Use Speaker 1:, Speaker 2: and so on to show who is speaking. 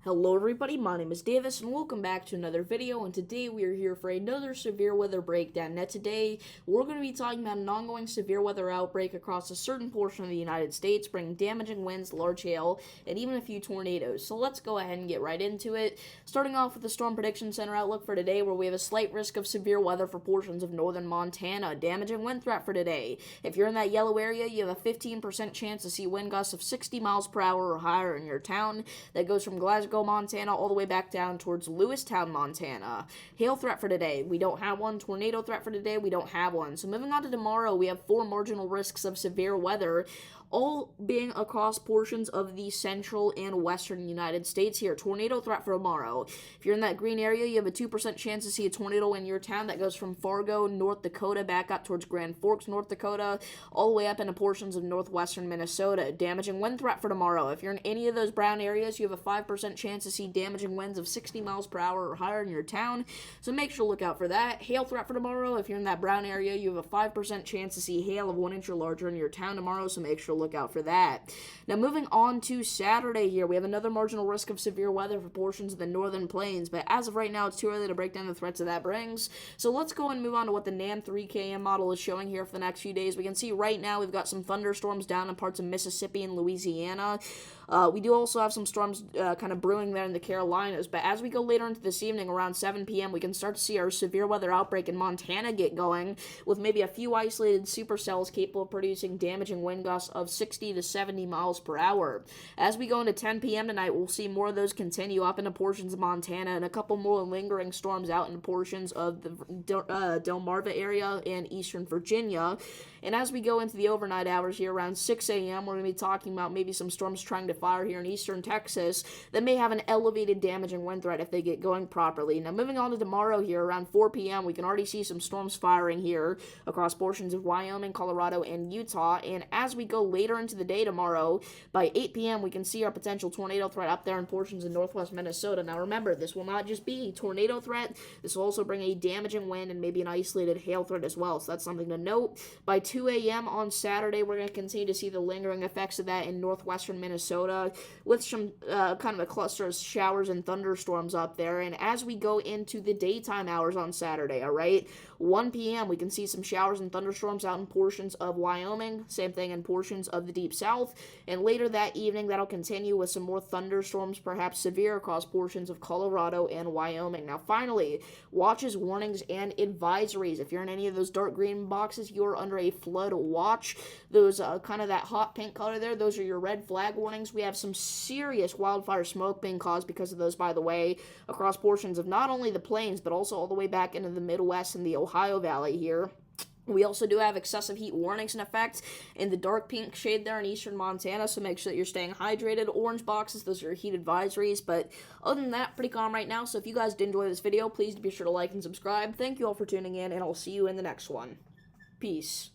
Speaker 1: Hello everybody, my name is Davis and welcome back to another video, and today we are here for another severe weather breakdown. Now today, we're going to be talking about an ongoing severe weather outbreak across a certain portion of the United States, bringing damaging winds, large hail, and even a few tornadoes. So let's go ahead and get right into it. Starting off with the Storm Prediction Center outlook for today, where we have a slight risk of severe weather for portions of northern Montana. Damaging wind threat for today. If you're in that yellow area, you have a 15% chance to see wind gusts of 60 miles per hour or higher in your town. That goes from Glasgow, Montana, all the way back down towards Lewistown, Montana. Hail threat for today, we don't have one. Tornado threat for today, we don't have one. So moving on to tomorrow, we have 4 marginal risks of severe weather, all being across portions of the central and western United States here. Tornado threat for tomorrow. If you're in that green area, you have a 2% chance to see a tornado in your town. That goes from Fargo, North Dakota, back up towards Grand Forks, North Dakota, all the way up into portions of northwestern Minnesota. Damaging wind threat for tomorrow. If you're in any of those brown areas, you have a 5% chance to see damaging winds of 60 miles per hour or higher in your town, so make sure to look out for that. Hail threat for tomorrow. If you're in that brown area, you have a 5% chance to see hail of 1 inch or larger in your town tomorrow, so make sure to look out for that. Now moving on to Saturday here, we have another marginal risk of severe weather for portions of the northern plains, but as of right now, it's too early to break down the threats that that brings. So let's go and move on to what the NAM 3KM model is showing here for the next few days. We can see right now we've got some thunderstorms down in parts of Mississippi and Louisiana. We do also have some storms kind of brewing there in the Carolinas, but as we go later into this evening, around 7 p.m., we can start to see our severe weather outbreak in Montana get going, with maybe a few isolated supercells capable of producing damaging wind gusts of 60 to 70 miles per hour. As we go into 10 p.m. tonight, we'll see more of those continue up into portions of Montana, and a couple more lingering storms out into portions of the Delmarva area and eastern Virginia. And as we go into the overnight hours here, around 6 a.m., we're going to be talking about maybe some storms trying to fire here in eastern Texas that may have an elevated damaging wind threat if they get going properly. Now, moving on to tomorrow here, around 4 p.m., we can already see some storms firing here across portions of Wyoming, Colorado, and Utah. And as we go later into the day tomorrow, by 8 p.m., we can see our potential tornado threat up there in portions of northwest Minnesota. Now, remember, this will not just be a tornado threat. This will also bring a damaging wind and maybe an isolated hail threat as well. So that's something to note. By 2 a.m. on Saturday, we're going to continue to see the lingering effects of that in northwestern Minnesota, with some kind of a cluster of showers and thunderstorms up there. And as we go into the daytime hours on Saturday, all right, 1 p.m., we can see some showers and thunderstorms out in portions of Wyoming, same thing in portions of the Deep South, and later that evening, that'll continue with some more thunderstorms, perhaps severe, across portions of Colorado and Wyoming. Now, finally, watches, warnings, and advisories. If you're in any of those dark green boxes, you're under a flood watch. Those kind of that hot pink color there, those are your red flag warnings. We have some serious wildfire smoke being caused because of those, by the way, across portions of not only the plains, but also all the way back into the Midwest and the Ohio Valley here. We also do have excessive heat warnings in effect in the dark pink shade there in eastern Montana, so make sure that you're staying hydrated. Orange boxes, those are your heat advisories, but other than that, pretty calm right now. So if you guys did enjoy this video, please be sure to like and subscribe. Thank you all for tuning in, and I'll see you in the next one. Peace.